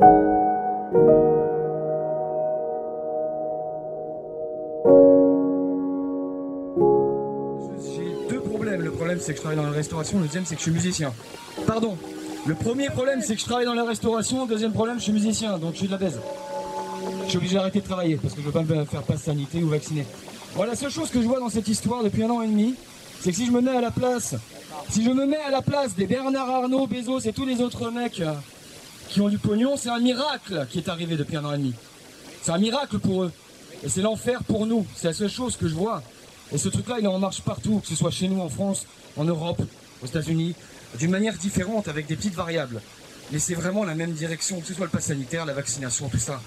J'ai deux problèmes. Le problème, c'est que je travaille dans la restauration. Le deuxième, c'est que je suis musicien. Pardon. Le premier problème, c'est que je travaille dans la restauration. Le deuxième problème, je suis musicien. Donc je suis de la baise. Je suis obligé d'arrêter de travailler parce que je ne veux pas me faire passe sanité ou vacciner. Bon, la seule chose que je vois dans cette histoire depuis 1 an et demi, c'est que si je me mets à la place, des Bernard Arnault, Bezos et tous les autres mecs qui ont du pognon, c'est un miracle qui est arrivé depuis 1 an et demi. C'est un miracle pour eux. Et c'est l'enfer pour nous. C'est la seule chose que je vois. Et ce truc-là, il est en marche partout, que ce soit chez nous, en France, en Europe, aux États-Unis, d'une manière différente, avec des petites variables. Mais c'est vraiment la même direction, que ce soit le pass sanitaire, la vaccination, tout ça.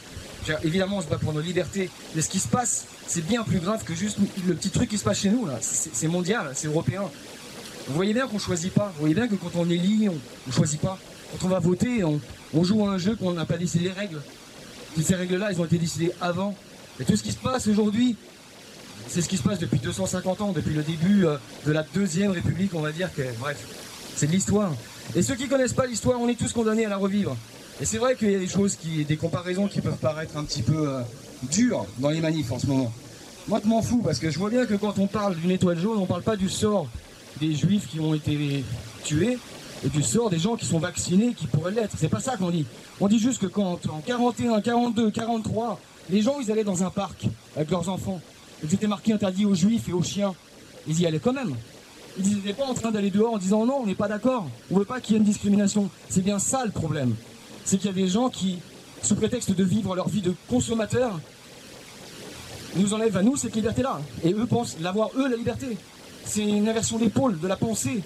Évidemment, on se bat pour nos libertés, mais ce qui se passe, c'est bien plus grave que juste le petit truc qui se passe chez nous, là. C'est mondial, c'est européen. Vous voyez bien qu'on ne choisit pas. Vous voyez bien que quand on élit, on ne choisit pas. Quand on va voter, on joue à un jeu qu'on n'a pas décidé les règles. Et ces règles-là, elles ont été décidées avant. Et tout ce qui se passe aujourd'hui, c'est ce qui se passe depuis 250 ans, depuis le début de la Deuxième République, on va dire que, bref, c'est de l'histoire. Et ceux qui ne connaissent pas l'histoire, on est tous condamnés à la revivre. Et c'est vrai qu'il y a des choses, des comparaisons qui peuvent paraître un petit peu dures dans les manifs en ce moment. Moi, je m'en fous, parce que je vois bien que quand on parle d'une étoile jaune, on ne parle pas du sort des juifs qui ont été tués, et du sort des gens qui sont vaccinés, qui pourraient l'être. C'est pas ça qu'on dit. On dit juste que quand, en 41, 42, 43, les gens, ils allaient dans un parc avec leurs enfants, ils étaient marqués interdits aux juifs et aux chiens, ils y allaient quand même. Ils n'étaient pas en train d'aller dehors en disant non, on n'est pas d'accord, on ne veut pas qu'il y ait une discrimination. C'est bien ça le problème. C'est qu'il y a des gens qui, sous prétexte de vivre leur vie de consommateur, nous enlèvent à nous cette liberté-là. Et eux pensent l'avoir, eux, la liberté. C'est une inversion d'épaule, de la pensée.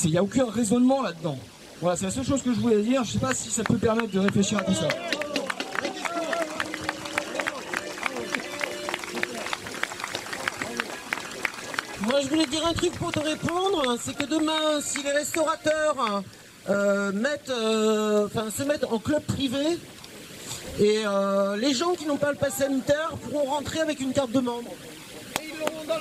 Il n'y a aucun raisonnement là-dedans. Voilà, c'est la seule chose que je voulais dire. Je ne sais pas si ça peut permettre de réfléchir à tout ça. Moi, je voulais dire un truc pour te répondre, c'est que demain, si les restaurateurs se mettent en club privé, et les gens qui n'ont pas le pass sanitaire pourront rentrer avec une carte de membre. Et ils l'auront dans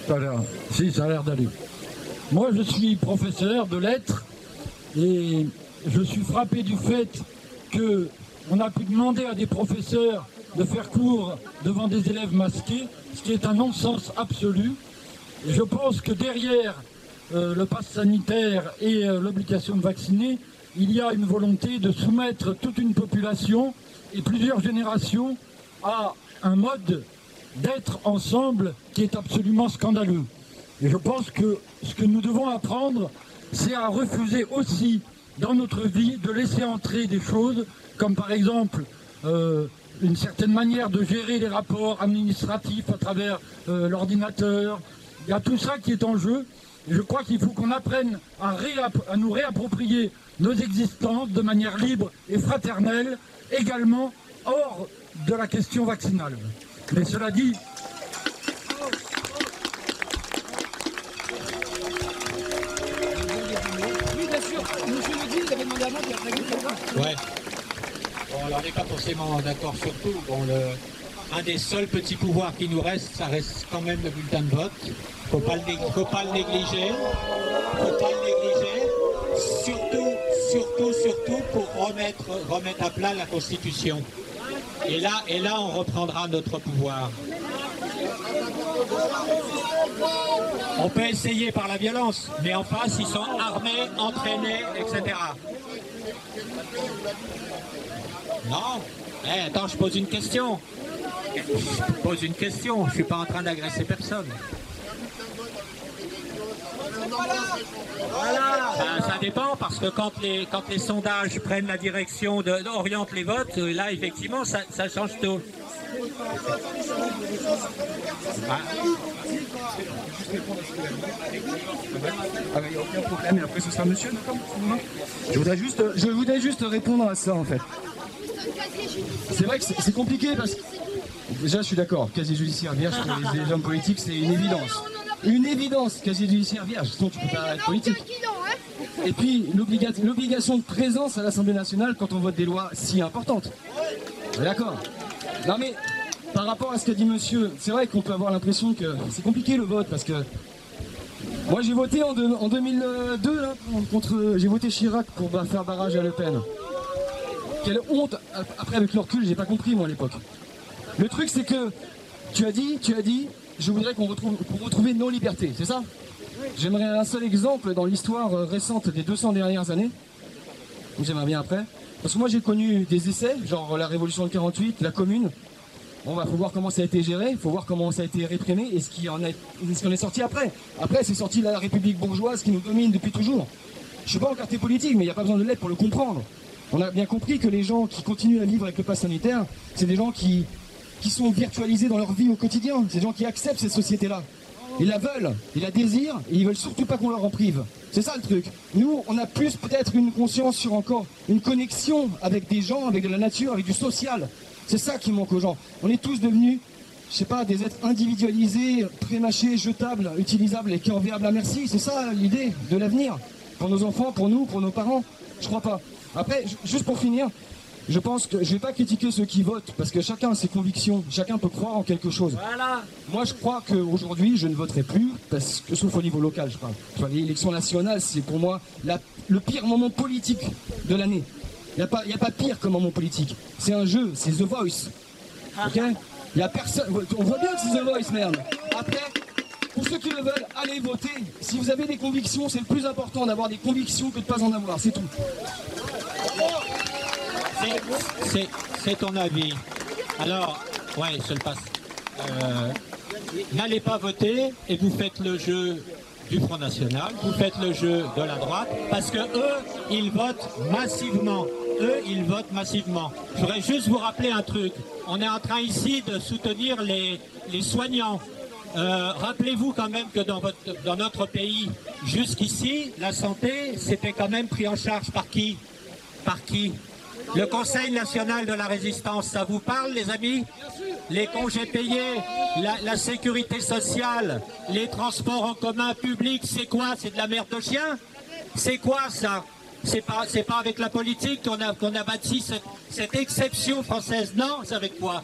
Ça a l'air d'aller. Moi, je suis professeur de lettres et je suis frappé du fait qu'on a pu demander à des professeurs de faire cours devant des élèves masqués, ce qui est un non-sens absolu. Et je pense que derrière le pass sanitaire et l'obligation de vacciner, il y a une volonté de soumettre toute une population et plusieurs générations à un mode d'être ensemble qui est absolument scandaleux. Et je pense que ce que nous devons apprendre, c'est à refuser aussi dans notre vie de laisser entrer des choses comme par exemple une certaine manière de gérer les rapports administratifs à travers l'ordinateur. Il y a tout ça qui est en jeu. Et je crois qu'il faut qu'on apprenne à nous réapproprier nos existences de manière libre et fraternelle, également hors de la question vaccinale. Mais cela dit... Oui, bien sûr. Monsieur le dit, il avait demandé avant qu'il y a prévu quelqu'un. Ouais. Bon, alors on n'est pas forcément d'accord sur tout. Bon, un des seuls petits pouvoirs qui nous reste, ça reste quand même le bulletin de vote. Faut pas le négliger. Faut pas le négliger. Surtout pour remettre à plat la Constitution. Et là, on reprendra notre pouvoir. On peut essayer par la violence, mais en face, ils sont armés, entraînés, etc. Non. Attends, je pose une question. Je ne suis pas en train d'agresser personne. Voilà. Ça dépend, parce que quand les sondages prennent la direction, orientent les votes, là, effectivement, ça change tout. Ah, il n'y a aucun problème, et après ce sera monsieur, d'accord? Je voudrais juste répondre à ça, en fait. C'est vrai que c'est compliqué, parce que... Déjà, je suis d'accord, casier judiciaire vierge pour les hommes politiques, c'est une évidence. Une évidence, casier judiciaire vierge, sinon tu peux pas être politique. Et puis, l'obligation de présence à l'Assemblée nationale quand on vote des lois si importantes. D'accord. Non mais, par rapport à ce qu'a dit monsieur, c'est vrai qu'on peut avoir l'impression que c'est compliqué le vote parce que moi j'ai voté en 2002 là, j'ai voté Chirac pour faire barrage à Le Pen. Quelle honte. Après avec le recul, j'ai pas compris moi à l'époque. Le truc c'est que tu as dit, je voudrais qu'on retrouve nos libertés, c'est ça? J'aimerais un seul exemple dans l'histoire récente des 200 dernières années. J'aimerais bien après. Parce que moi j'ai connu des essais, genre la révolution de 48, la commune. Bon bah faut voir comment ça a été géré, faut voir comment ça a été réprimé et ce qui en est sorti après. Après c'est sorti la République bourgeoise qui nous domine depuis toujours. Je suis pas en quartier politique mais il n'y a pas besoin de l'être pour le comprendre. On a bien compris que les gens qui continuent à vivre avec le pass sanitaire, c'est des gens qui sont virtualisés dans leur vie au quotidien. C'est des gens qui acceptent cette société-là. Ils la veulent, ils la désirent et ils veulent surtout pas qu'on leur en prive. C'est ça le truc. Nous, on a plus peut-être une conscience sur encore une connexion avec des gens, avec de la nature, avec du social. C'est ça qui manque aux gens. On est tous devenus, je sais pas, des êtres individualisés, prémâchés, jetables, utilisables et corvéables à merci. C'est ça l'idée de l'avenir. Pour nos enfants, pour nous, pour nos parents. Je crois pas. Après, juste pour finir, je pense que je vais pas critiquer ceux qui votent parce que chacun a ses convictions, chacun peut croire en quelque chose. Voilà. Moi, je crois qu'aujourd'hui, je ne voterai plus, parce que, sauf au niveau local, je parle. Tu vois, l'élection nationale, c'est pour moi le pire moment politique de l'année. Il n'y a pas pire comme moment politique. C'est un jeu, c'est The Voice. Ok? Il y a personne. On voit bien que c'est The Voice, merde. Après, pour ceux qui le veulent, allez voter. Si vous avez des convictions, c'est le plus important d'avoir des convictions que de ne pas en avoir. C'est tout. C'est ton avis. Alors, ouais, je le passe. N'allez pas voter et vous faites le jeu du Front National, vous faites le jeu de la droite, parce que eux, ils votent massivement. Je voudrais juste vous rappeler un truc. On est en train ici de soutenir les soignants. Rappelez-vous quand même que dans notre pays, jusqu'ici, la santé, c'était quand même pris en charge par qui? Le Conseil national de la résistance, ça vous parle les amis? Les congés payés, la sécurité sociale, les transports en commun publics, c'est quoi? C'est de la merde de chien? C'est quoi ça? C'est pas avec la politique qu'on a bâti cette exception française, non? C'est avec quoi?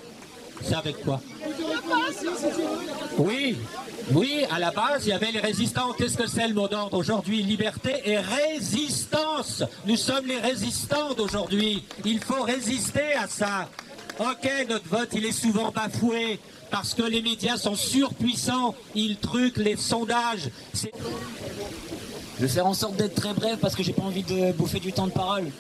Oui, à la base, il y avait les résistants. Qu'est-ce que c'est le mot d'ordre aujourd'hui? Liberté et résistance. Nous sommes les résistants d'aujourd'hui. Il faut résister à ça. Ok, notre vote, il est souvent bafoué parce que les médias sont surpuissants. Ils truquent les sondages. Je vais faire en sorte d'être très bref parce que j'ai pas envie de bouffer du temps de parole.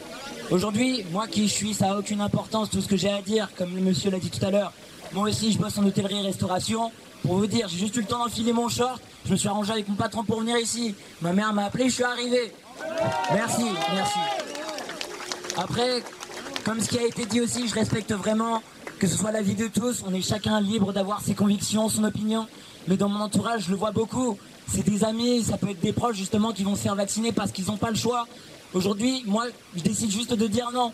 Aujourd'hui, moi qui je suis, ça n'a aucune importance, tout ce que j'ai à dire, comme le monsieur l'a dit tout à l'heure. Moi aussi, je bosse en hôtellerie et restauration. Pour vous dire, j'ai juste eu le temps d'enfiler mon short. Je me suis arrangé avec mon patron pour venir ici. Ma mère m'a appelé, je suis arrivé. Merci. Après, comme ce qui a été dit aussi, je respecte vraiment que ce soit l'avis de tous. On est chacun libre d'avoir ses convictions, son opinion. Mais dans mon entourage, je le vois beaucoup. C'est des amis, ça peut être des proches justement qui vont se faire vacciner parce qu'ils n'ont pas le choix. Aujourd'hui, moi, je décide juste de dire non.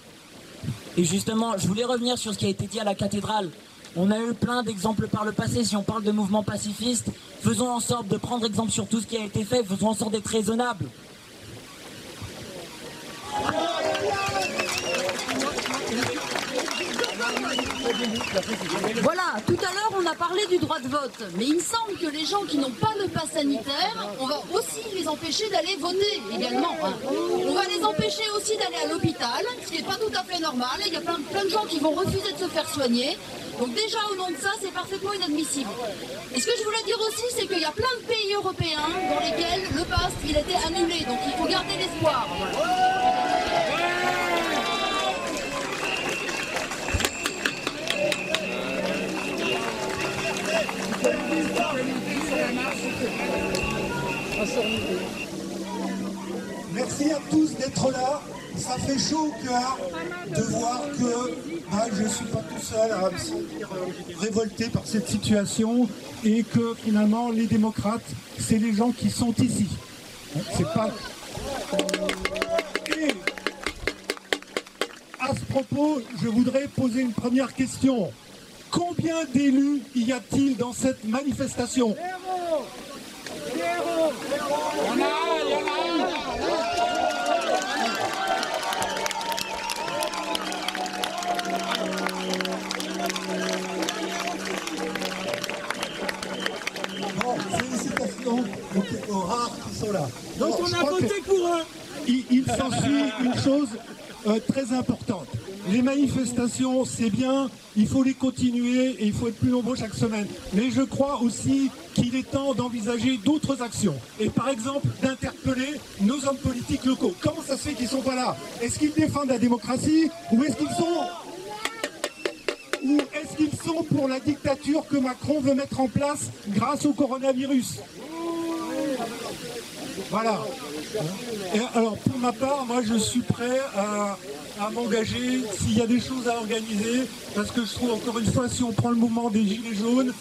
Et justement, je voulais revenir sur ce qui a été dit à la cathédrale. On a eu plein d'exemples par le passé. Si on parle de mouvements pacifistes, faisons en sorte de prendre exemple sur tout ce qui a été fait. Faisons en sorte d'être raisonnables. Voilà, tout à l'heure on a parlé du droit de vote, mais il me semble que les gens qui n'ont pas le pass sanitaire, on va aussi les empêcher d'aller voter également. On va les empêcher aussi d'aller à l'hôpital, ce qui n'est pas tout à fait normal. Il y a plein de gens qui vont refuser de se faire soigner. Donc déjà au nom de ça, c'est parfaitement inadmissible. Et ce que je voulais dire aussi, c'est qu'il y a plein de pays européens dans lesquels le pass il a été annulé, donc il faut garder l'espoir. Merci à tous d'être là. Ça fait chaud au cœur de voir que je ne suis pas tout seul à me sentir révolté par cette situation et que finalement les démocrates, c'est les gens qui sont ici. C'est pas... Et à ce propos, je voudrais poser une première question. Combien d'élus y a-t-il dans cette manifestation? Voilà. Donc on a voté pour eux. Il s'ensuit une chose très importante. Les manifestations, c'est bien, il faut les continuer et il faut être plus nombreux chaque semaine. Mais je crois aussi qu'il est temps d'envisager d'autres actions. Et par exemple, d'interpeller nos hommes politiques locaux. Comment ça se fait qu'ils ne sont pas là? Est-ce qu'ils défendent la démocratie ou est-ce qu'ils sont pour la dictature que Macron veut mettre en place grâce au coronavirus? Voilà. Et alors pour ma part, moi je suis prêt à m'engager s'il y a des choses à organiser, parce que je trouve encore une fois, si on prend le mouvement des Gilets jaunes,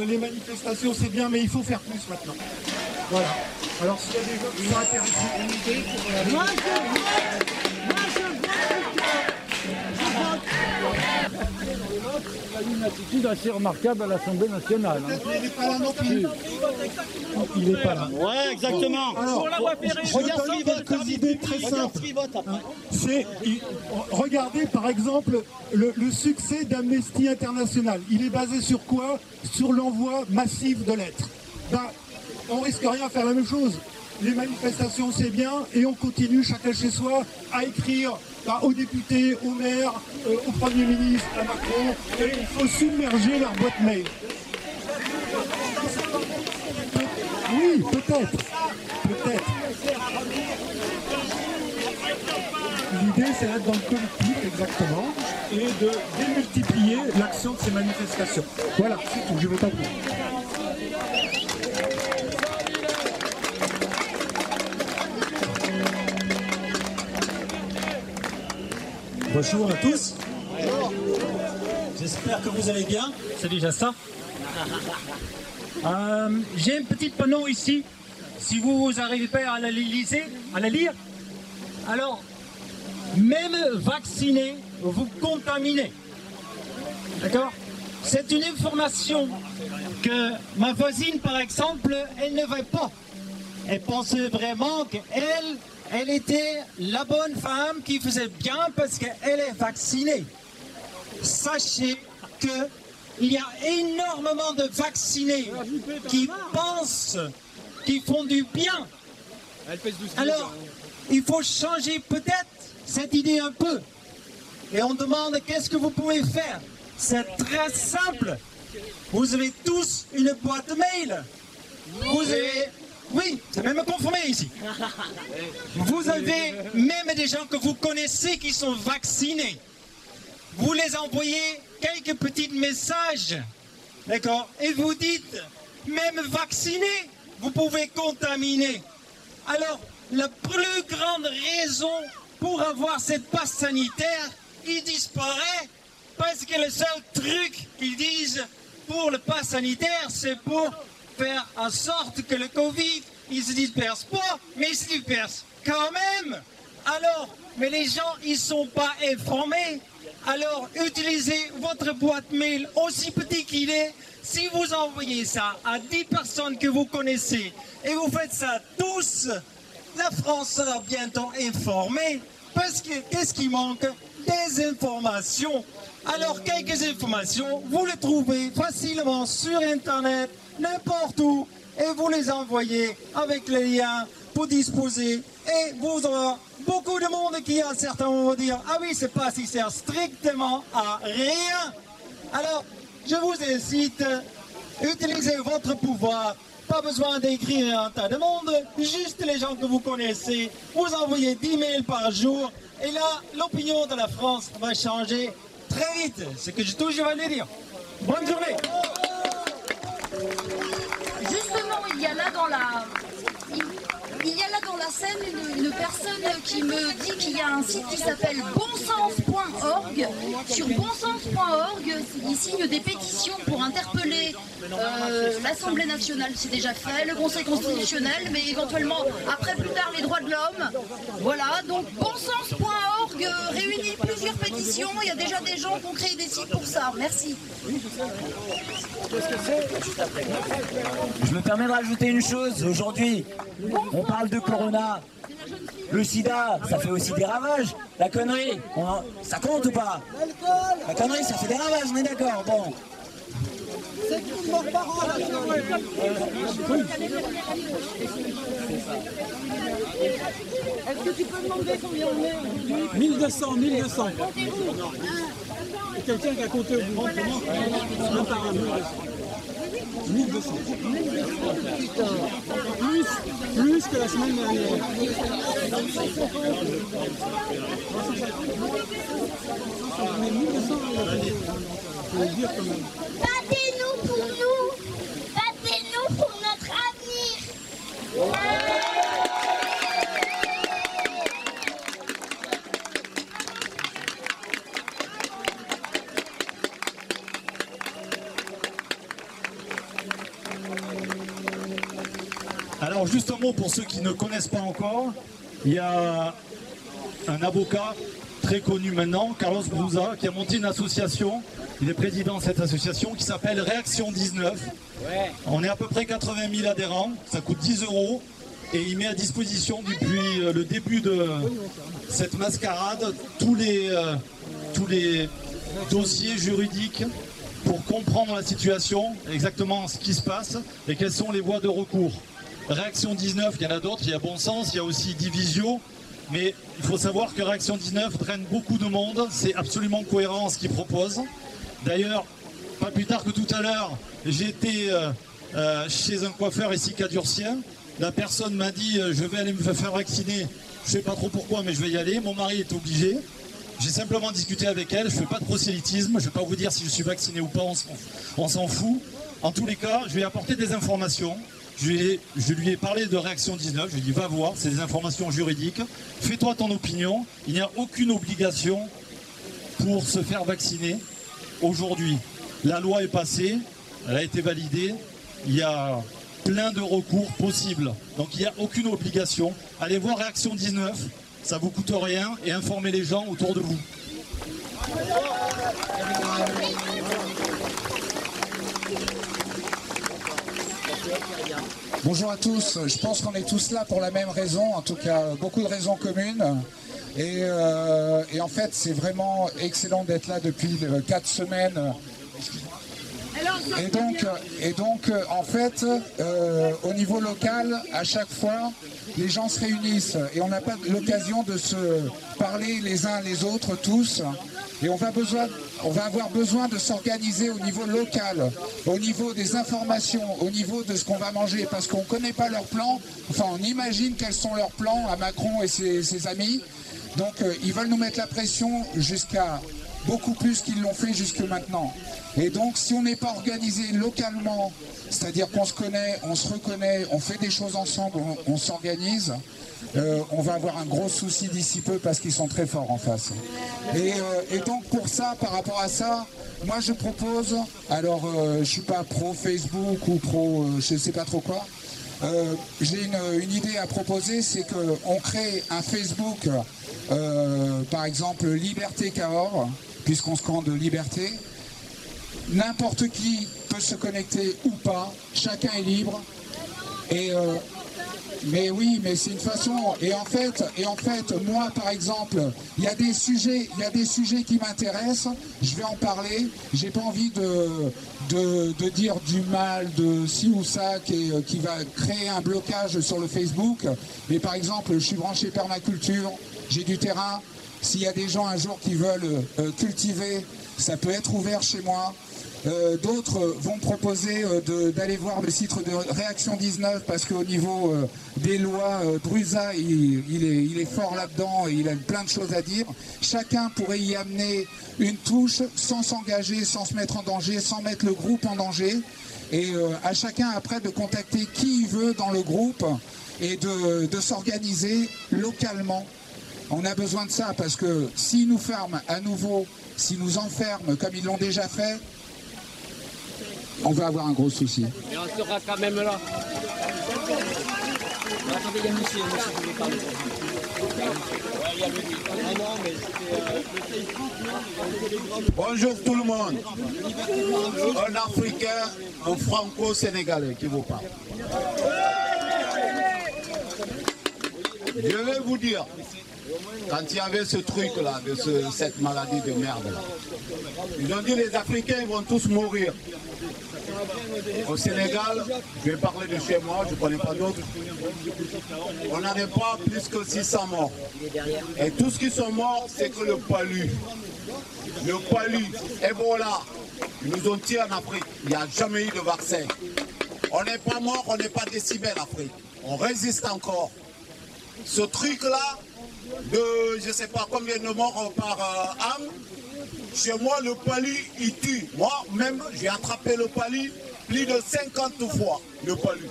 les manifestations c'est bien, mais il faut faire plus maintenant. Voilà. Alors s'il y a des gens qui sont intéressés, Moi Il a eu une attitude assez remarquable à l'Assemblée nationale. Hein. il n'est pas là non plus. Il n'est pas là. Ouais, exactement. Alors, je donne quelques idées très simples. Regardez par exemple le succès d'Amnesty International. Il est basé sur quoi? Sur l'envoi massif de lettres. Ben, on risque rien à faire la même chose. Les manifestations c'est bien et on continue chacun chez soi à écrire aux députés, aux maires, au Premier ministre, à Macron, et il faut submerger leur boîte mail. Oui, peut-être. Peut-être. L'idée, c'est d'être dans le collectif, exactement, et de démultiplier l'action de ces manifestations. Voilà, c'est tout, je ne veux pas plus. Bonjour à tous. J'espère que vous allez bien. C'est déjà ça. J'ai un petit panneau ici. Si vous n'arrivez pas à la lire, alors, même vacciné, vous contaminez. D'accord? C'est une information que ma voisine, par exemple, elle ne veut pas. Elle pensait vraiment qu'elle était la bonne femme qui faisait bien parce qu'elle est vaccinée. Sachez qu'il y a énormément de vaccinés qui pensent qu'ils font du bien. Alors, il faut changer peut-être cette idée un peu. Et on demande qu'est-ce que vous pouvez faire. C'est très simple. Vous avez tous une boîte mail. Vous avez... Oui, c'est même confirmé ici. Vous avez même des gens que vous connaissez qui sont vaccinés. Vous les envoyez quelques petits messages, d'accord? Et vous dites, même vacciné, vous pouvez contaminer. Alors, la plus grande raison pour avoir cette passe sanitaire, il disparaît parce que le seul truc qu'ils disent pour le passe sanitaire, c'est pour faire en sorte que le Covid, il ne se disperse pas, mais il se disperse quand même. Alors, mais les gens, ils ne sont pas informés. Alors, utilisez votre boîte mail, aussi petit qu'il est. Si vous envoyez ça à 10 personnes que vous connaissez, et vous faites ça tous, la France sera bientôt informée. Parce que, qu'est-ce qui manque? Des informations. Alors, quelques informations, vous les trouvez facilement sur Internet, n'importe où, et vous les envoyez avec les liens pour disposer, et vous aurez beaucoup de monde qui à certains vont dire « Ah oui, c'est pas si sert strictement à rien ». Alors, je vous incite, utilisez votre pouvoir, pas besoin d'écrire un tas de monde, juste les gens que vous connaissez, vous envoyez 10 mails par jour, et là, l'opinion de la France va changer très vite, c'est ce que je toujours vais dire. Bonne journée. Justement, il y a là dans la scène une personne qui me dit qu'il y a un site qui s'appelle bonsens.org. Sur bonsens.org, il signe des pétitions pour interpeller l'Assemblée nationale, c'est déjà fait, le Conseil constitutionnel, mais éventuellement après plus tard les droits de l'homme. Voilà, donc bonsens.org réunit plusieurs pétitions, il y a déjà des gens qui ont créé des sites pour ça. Merci. Je me permets de rajouter une chose. Aujourd'hui, on parle de Corona. Le sida, ça fait aussi des ravages. La connerie, ça compte ou pas? La connerie, ça fait des ravages, on est d'accord. Bon. C'est tout mort par an là. Est-ce que tu peux demander combien on est aujourd'hui? 1200. Quelqu'un qui a compté au bout. Un par un. 1200. Plus que la semaine dernière. Mais 1200, il faut le dire quand même. Battez-nous pour nous. Battez-nous pour notre avenir. Alors juste un mot pour ceux qui ne connaissent pas encore, il y a un avocat très connu maintenant, Carlos Brusa, qui a monté une association, il est président de cette association qui s'appelle Réaction 19. On est à peu près 80 000 adhérents, ça coûte 10 € et il met à disposition depuis le début de cette mascarade tous les dossiers juridiques pour comprendre la situation, exactement ce qui se passe et quelles sont les voies de recours. Réaction 19, il y en a d'autres, il y a Bon Sens, il y a aussi Divisio, mais il faut savoir que Réaction 19 draine beaucoup de monde, c'est absolument cohérent ce qu'ils proposent. D'ailleurs, pas plus tard que tout à l'heure, j'ai été chez un coiffeur ici Cadurcien, la personne m'a dit je vais aller me faire vacciner, je sais pas trop pourquoi mais je vais y aller, mon mari est obligé. J'ai simplement discuté avec elle, je ne fais pas de prosélytisme, je ne vais pas vous dire si je suis vacciné ou pas, on s'en fout. En tous les cas, je vais apporter des informations. Je lui ai parlé de Réaction 19, je lui ai dit va voir, c'est des informations juridiques, fais-toi ton opinion, il n'y a aucune obligation pour se faire vacciner aujourd'hui. La loi est passée, elle a été validée, il y a plein de recours possibles, donc il n'y a aucune obligation. Allez voir Réaction 19, ça ne vous coûte rien et informez les gens autour de vous. Bonjour à tous, je pense qu'on est tous là pour la même raison, en tout cas beaucoup de raisons communes. Et en fait c'est vraiment excellent d'être là depuis 4 semaines. Et donc en fait au niveau local, à chaque fois les gens se réunissent et on n'a pas l'occasion de se parler les uns les autres tous. Et on va avoir besoin de s'organiser au niveau local, au niveau des informations, au niveau de ce qu'on va manger, parce qu'on ne connaît pas leurs plans, enfin on imagine quels sont leurs plans à Macron et ses amis. Donc ils veulent nous mettre la pression jusqu'à beaucoup plus qu'ils l'ont fait jusque maintenant. Et donc si on n'est pas organisé localement, c'est-à-dire qu'on se connaît, on se reconnaît, on fait des choses ensemble, on s'organise, on va avoir un gros souci d'ici peu parce qu'ils sont très forts en face. Et donc pour ça, par rapport à ça, moi je propose, alors je ne suis pas pro Facebook ou pro je ne sais pas trop quoi, j'ai une idée à proposer, c'est qu'on crée un Facebook, par exemple Liberté Cahors, puisqu'on scande liberté, n'importe qui peut se connecter ou pas, chacun est libre, mais oui, mais c'est une façon. Et en fait, moi, par exemple, il y a des sujets qui m'intéressent. Je vais en parler. J'ai pas envie de dire du mal de ci ou ça qui va créer un blocage sur le Facebook. Mais par exemple, je suis branché permaculture. J'ai du terrain. S'il y a des gens un jour qui veulent cultiver, ça peut être ouvert chez moi. D'autres vont proposer d'aller voir le site de Réaction 19 parce qu'au niveau des lois, Brusa, il est fort là-dedans et il a plein de choses à dire. Chacun pourrait y amener une touche sans s'engager, sans se mettre en danger, sans mettre le groupe en danger. Et à chacun après de contacter qui il veut dans le groupe et de s'organiser localement. On a besoin de ça parce que s'ils nous ferment à nouveau, s'ils nous enferment comme ils l'ont déjà fait, on va avoir un gros souci. Mais on sera quand même là. Attendez, il y a monsieur qui voulait parler. Bonjour tout le monde. Un Africain, un Franco-Sénégalais qui vous parle. Je vais vous dire, quand il y avait ce truc-là, de cette maladie de merde là. Ils ont dit les Africains ils vont tous mourir. Au Sénégal, je vais parler de chez moi, je ne connais pas d'autres. On n'en est pas plus que 600 morts. Et tous ceux qui sont morts, c'est que le palu. Le palu, Ebola, ils nous ont tiré en Afrique. Il n'y a jamais eu de vaccin. On n'est pas mort, on n'est pas décibel Afrique. On résiste encore. Ce truc-là, de je ne sais pas combien de morts par âme, chez moi, le palu, il tue. Moi-même, j'ai attrapé le palu plus de 50 fois, le palu.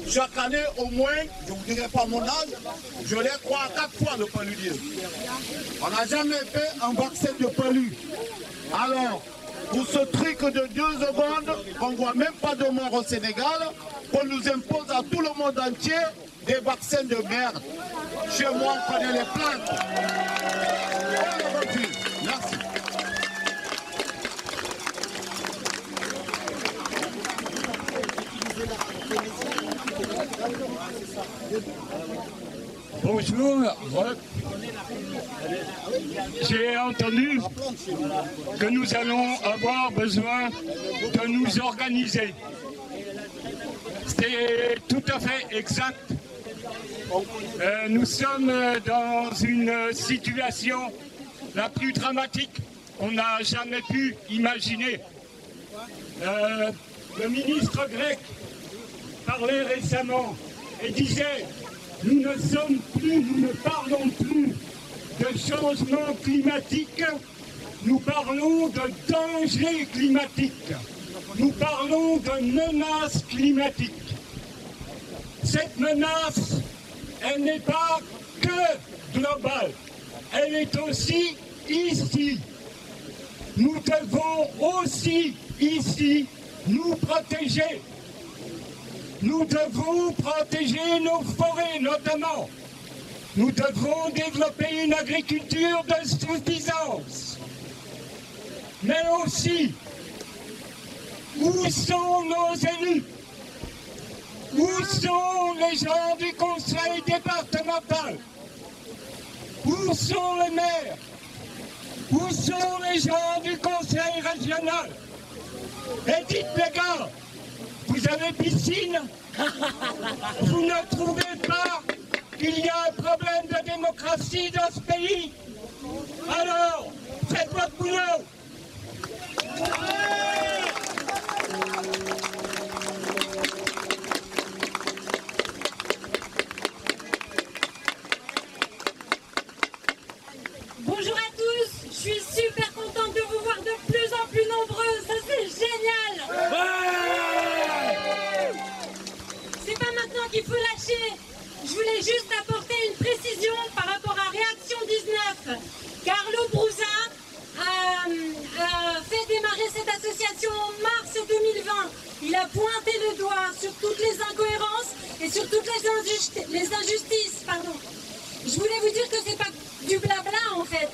Chaque année, au moins, je ne vous dirai pas mon âge, je l'ai 3 à 4 fois le paludisme. On n'a jamais fait un vaccin de palu. Alors, pour ce truc de 2 secondes, qu'on ne voit même pas de mort au Sénégal, qu'on nous impose à tout le monde entier des vaccins de merde. Chez moi, on connaît les plantes. On les refuse. Merci. Bonjour. J'ai entendu que nous allons avoir besoin de nous organiser. C'est tout à fait exact. Nous sommes dans une situation la plus dramatique qu'on n'a jamais pu imaginer. Le ministre grec parlait récemment et disait « Nous ne parlons plus de changement climatique, nous parlons de danger climatique, nous parlons de menace climatique. Cette menace, elle n'est pas que globale, elle est aussi ici. Nous devons aussi ici nous protéger. Nous devons protéger nos forêts notamment. Nous devons développer une agriculture de suffisance. Mais aussi, où sont nos élus? Où sont les gens du conseil départemental? Où sont les maires? Où sont les gens du conseil régional? Et dites les gars, vous avez piscine? Vous ne trouvez pas qu'il y a un problème de démocratie dans ce pays? Alors, faites votre boulot! Bonjour à tous, je suis super contente de vous voir de plus en plus nombreux, ça c'est génial! C'est pas maintenant qu'il faut lâcher, je voulais juste apporter une précision par rapport à Réaction 19. Carlo Brusa a fait démarrer cette association en mars 2020. Il a pointé le doigt sur toutes les incohérences et sur toutes les injustices. Je voulais vous dire que c'est pas du blabla en fait,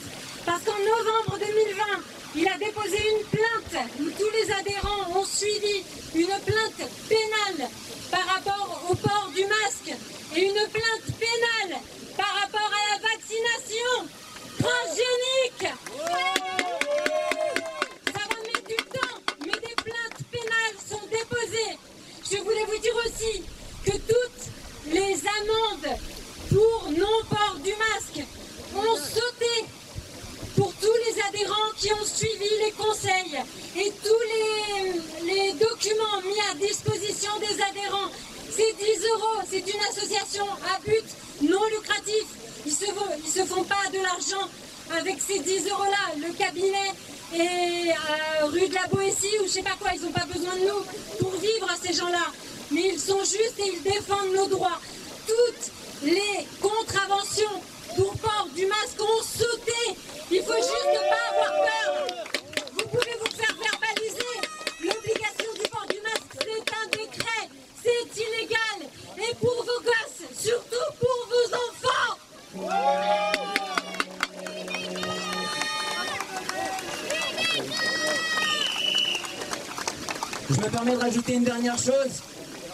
parce qu'en novembre 2020, il a déposé une plainte où tous les adhérents ont suivi une plainte pénale par rapport au port du masque et une plainte pénale par rapport à la vaccination transgénique. Ça va mettre du temps, mais des plaintes pénales sont déposées. Je voulais vous dire aussi que toutes les amendes pour non-port du masque ont sauté pour tous les adhérents qui ont suivi les conseils et tous les documents mis à disposition des adhérents. C'est 10 €, c'est une association à but non lucratif. Ils se font pas de l'argent avec ces 10 € là. Le cabinet est rue de la Boétie ou je sais pas quoi, ils n'ont pas besoin de nous pour vivre ces gens-là. Mais ils sont justes et ils défendent nos droits. Toutes les contraventions pour port du masque ont sauté. Il faut juste ne pas avoir peur. Vous pouvez vous faire verbaliser. L'obligation du port du masque, c'est un décret. C'est illégal. Et pour vos gosses, surtout pour vos enfants. Je me permets de rajouter une dernière chose.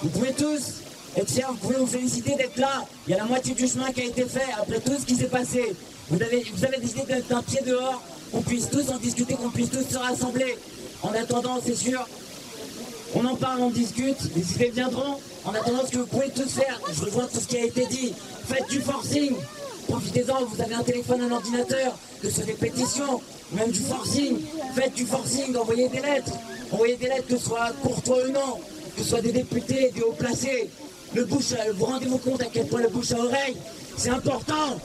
Vous pouvez tous être fiers, vous pouvez vous féliciter d'être là. Il y a la moitié du chemin qui a été fait après tout ce qui s'est passé. Vous avez décidé d'un pied dehors, qu'on puisse tous en discuter, qu'on puisse tous se rassembler. En attendant, c'est sûr, on en parle, on discute, les idées viendront. En attendant, ce que vous pouvez tous faire, je rejoins tout ce qui a été dit. Faites du forcing. Profitez-en, vous avez un téléphone, un ordinateur, que ce soit des pétitions, même du forcing. Faites du forcing, envoyez des lettres. Envoyez des lettres, que ce soit courtois ou non, que ce soit des députés, des hauts placés. Vous rendez-vous compte à quel point le bouche à oreille, c'est important.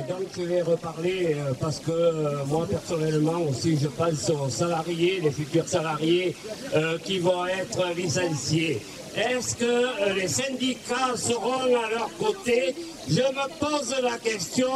Donc je vais reparler parce que moi personnellement aussi je pense aux salariés, les futurs salariés qui vont être licenciés. Est-ce que les syndicats seront à leur côté? Je me pose la question.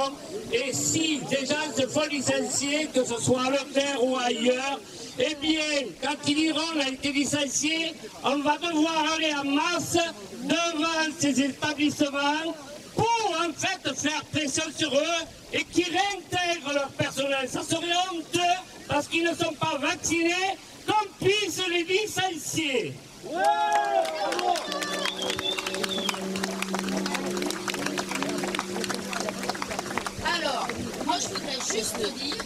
Et si des gens se font licencier, que ce soit à Leclerc ou ailleurs, eh bien, quand ils diront qu'on a été licenciés, on va devoir aller en masse devant ces établissements pour en fait faire pression sur eux et qu'ils réintègrent leur personnel. Ça serait honteux parce qu'ils ne sont pas vaccinés qu'on puisse les licencier. Alors, moi je voudrais juste dire,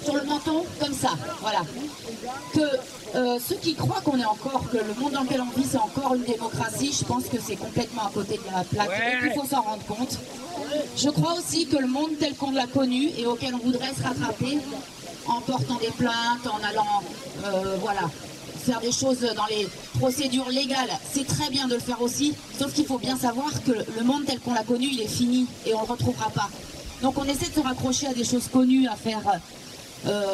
sur le menton, comme ça, voilà, que ceux qui croient qu'on est encore, que le monde dans lequel on vit c'est encore une démocratie, je pense que c'est complètement à côté de la plaque et qu'il faut s'en rendre compte. Je crois aussi que le monde tel qu'on l'a connu et auquel on voudrait se rattraper, en portant des plaintes, en allant, voilà, faire des choses dans les procédures légales, c'est très bien de le faire aussi, sauf qu'il faut bien savoir que le monde tel qu'on l'a connu, il est fini et on ne le retrouvera pas. Donc on essaie de se raccrocher à des choses connues, à faire,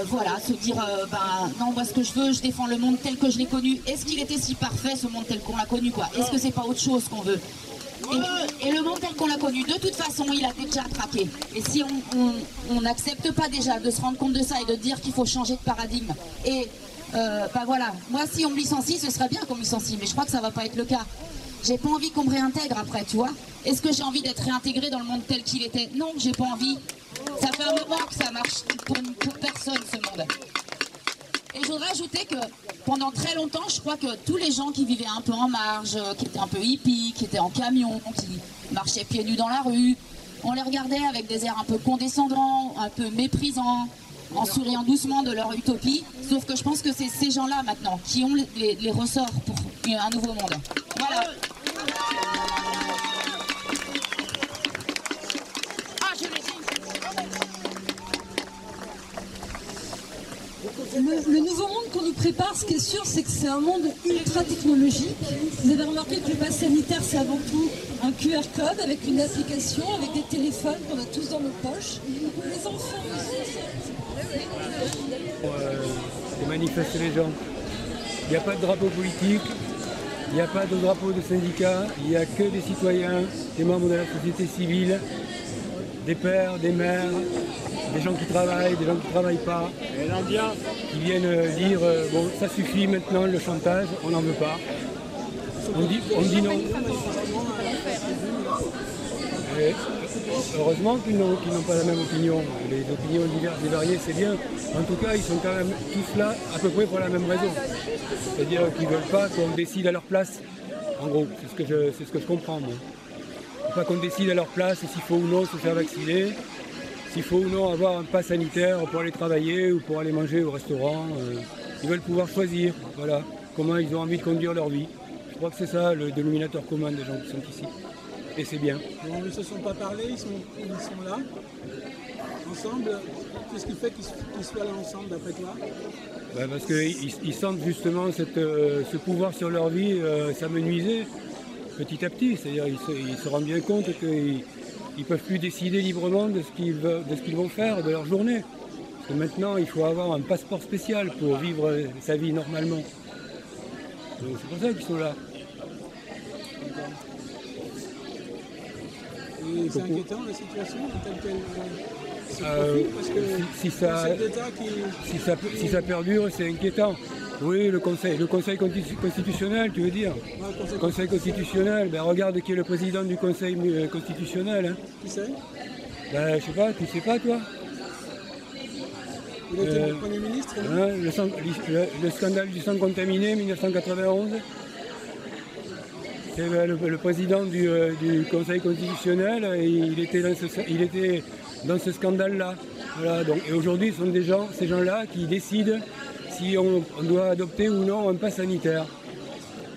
voilà, se dire, ben non, moi ce que je veux, je défends le monde tel que je l'ai connu. Est-ce qu'il était si parfait ce monde tel qu'on l'a connu, quoi? Est-ce que c'est pas autre chose qu'on veut? Et le monde tel qu'on l'a connu, de toute façon, il a déjà craqué. Et si on n'accepte pas déjà de se rendre compte de ça et de dire qu'il faut changer de paradigme, et bah voilà, moi si on me licencie, ce serait bien qu'on me licencie, mais je crois que ça va pas être le cas. J'ai pas envie qu'on me réintègre après, tu vois. Est-ce que j'ai envie d'être réintégré dans le monde tel qu'il était? Non, j'ai pas envie. Ça fait un moment que ça marche pour personne, ce monde. Et je voudrais ajouter que pendant très longtemps, je crois que tous les gens qui vivaient un peu en marge, qui étaient un peu hippies, qui étaient en camion, qui marchaient pieds nus dans la rue, on les regardait avec des airs un peu condescendants, un peu méprisants, en souriant doucement de leur utopie. Sauf que je pense que c'est ces gens-là maintenant qui ont les ressorts pour un nouveau monde. Voilà. Le nouveau monde qu'on nous prépare, ce qui est sûr, c'est que c'est un monde ultra technologique. Vous avez remarqué que le pass sanitaire, c'est avant tout un QR code avec une application, avec des téléphones qu'on a tous dans nos poches. Les enfants de manifester les gens. Il n'y a pas de drapeau politique, il n'y a pas de drapeau de syndicat, il n'y a que des citoyens, des membres de la société civile, des pères, des mères, des gens qui travaillent, des gens qui ne travaillent pas, qui viennent dire bon ça suffit maintenant le chantage, on n'en veut pas. On dit non. Et heureusement qu'ils n'ont pas la même opinion. Les opinions diverses et variées, c'est bien. En tout cas, ils sont quand même tous là à peu près pour la même raison. C'est-à-dire qu'ils ne veulent pas qu'on décide à leur place. En gros, c'est ce que je comprends, moi. Il ne faut pas qu'on décide à leur place s'il faut ou non se faire vacciner, s'il faut ou non avoir un pass sanitaire pour aller travailler ou pour aller manger au restaurant. Ils veulent pouvoir choisir, voilà, comment ils ont envie de conduire leur vie. Je crois que c'est ça le dénominateur commun des gens qui sont ici. Et c'est bien. Bon, ils ne se sont pas parlé, ils sont là, ensemble. Qu'est-ce qui fait qu'ils soient là ensemble, d'après toi? Parce qu'ils sentent justement ce pouvoir sur leur vie s'amenuiser petit à petit. C'est-à-dire qu'ils se rendent bien compte qu'ils ne peuvent plus décider librement de ce qu'ils vont faire de leur journée. Parce que maintenant, il faut avoir un passeport spécial pour vivre sa vie normalement. Donc c'est pour ça qu'ils sont là. Et c'est inquiétant la situation telle qu'elle se profile, parce que si ça perdure, c'est inquiétant. Oui, le conseil constitutionnel, tu veux dire? Le conseil constitutionnel, regarde qui est le président du conseil constitutionnel. Hein. Qui c'est? Je sais pas, tu sais pas toi? Il était le Premier ministre, non? Le scandale du sang contaminé, 1991. C'est le président du Conseil constitutionnel, et il était dans ce scandale-là. Voilà, donc, et aujourd'hui, ce sont ces gens-là qui décident si on doit adopter ou non un pass sanitaire.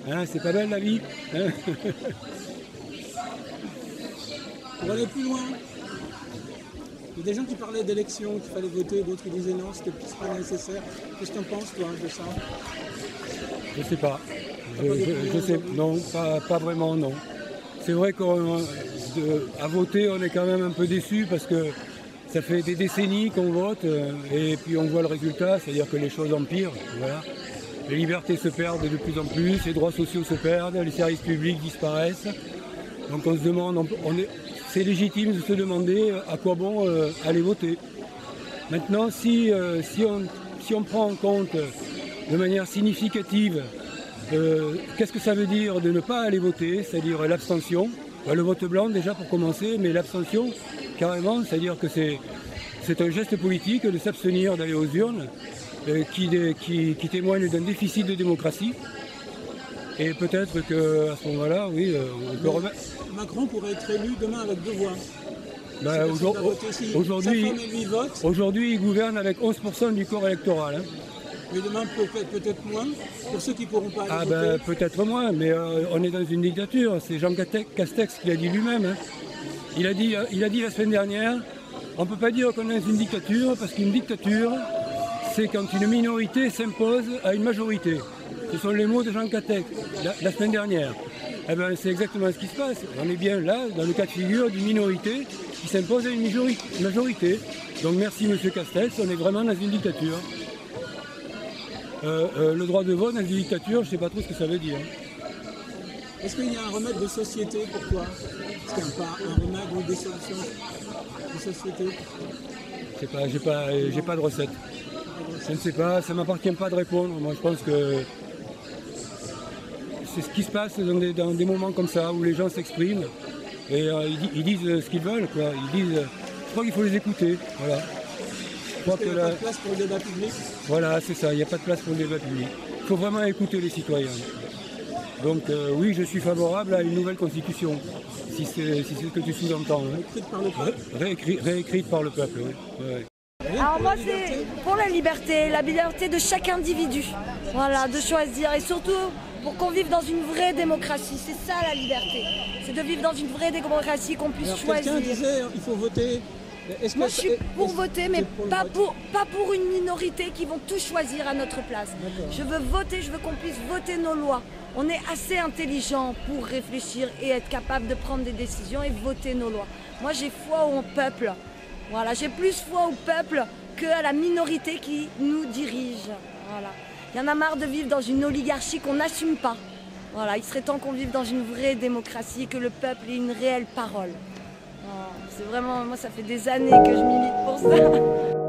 Hein, c'est pas belle la vie, hein. On va aller plus loin. Il y a des gens qui parlaient d'élections, qu'il fallait voter, d'autres qui disaient non, c'était pas nécessaire. Qu'est-ce que tu en penses, toi, de ça? Je sais pas. Je sais, non, pas vraiment, non. C'est vrai qu'à voter, on est quand même un peu déçus parce que ça fait des décennies qu'on vote et puis on voit le résultat, c'est-à-dire que les choses empirent. Voilà. Les libertés se perdent de plus en plus, les droits sociaux se perdent, les services publics disparaissent. Donc on se demande, c'est légitime de se demander à quoi bon aller voter. Maintenant, si on prend en compte de manière significative qu'est-ce que ça veut dire de ne pas aller voter, c'est-à-dire l'abstention, le vote blanc déjà pour commencer, mais l'abstention carrément, c'est-à-dire que c'est un geste politique de s'abstenir d'aller aux urnes qui témoigne d'un déficit de démocratie. Et peut-être qu'à ce moment-là, oui, on peut remettre... Macron pourrait être élu demain avec 2 voix. Ben, aujourd'hui, il gouverne avec 11% du corps électoral. Hein. Mais demain, peut-être moins, pour ceux qui ne pourront pas aller voter. Ben, peut-être moins, mais on est dans une dictature. C'est Jean Castex qui l'a dit lui-même. Hein. Il a dit la semaine dernière, on ne peut pas dire qu'on est dans une dictature, parce qu'une dictature, c'est quand une minorité s'impose à une majorité. Ce sont les mots de Jean Castex la semaine dernière. Eh ben, c'est exactement ce qui se passe. On est bien là, dans le cas de figure d'une minorité qui s'impose à une majorité. Donc merci M. Castex, on est vraiment dans une dictature. Le droit de vote dans une dictature, je ne sais pas trop ce que ça veut dire. Est-ce qu'il y a un remède de société pour toi? Est-ce qu'il n'y a pas un remède ou des solutions de société? Je sais pas, j'ai pas de recette. Je ne sais pas, ça ne m'appartient pas de répondre. Moi je pense que c'est ce qui se passe dans des moments comme ça où les gens s'expriment et ils disent ce qu'ils veulent, quoi. Je crois qu'il faut les écouter. Voilà. Est-ce qu'il n'y a pas de place pour le débat public? Voilà, c'est ça, il n'y a pas de place pour le débat public. Il faut vraiment écouter les citoyens. Donc oui, je suis favorable à une nouvelle constitution, si c'est ce que tu sous-entends. Hein. Réécrite par le peuple. Réécrite par le peuple, oui. Ouais. Alors moi c'est pour la liberté de chaque individu, voilà, de choisir et surtout pour qu'on vive dans une vraie démocratie, c'est ça la liberté, c'est de vivre dans une vraie démocratie, qu'on puisse choisir. Quelqu'un disait il faut voter. Moi je suis pour voter, mais pas pour une minorité qui vont tout choisir à notre place. Je veux voter, je veux qu'on puisse voter nos lois. On est assez intelligent pour réfléchir et être capable de prendre des décisions et voter nos lois. Moi j'ai foi au peuple. Voilà, j'ai plus foi au peuple qu'à la minorité qui nous dirige. Voilà. Il y en a marre de vivre dans une oligarchie qu'on n'assume pas. Voilà, il serait temps qu'on vive dans une vraie démocratie, que le peuple ait une réelle parole. C'est vraiment, moi ça fait des années que je milite pour ça.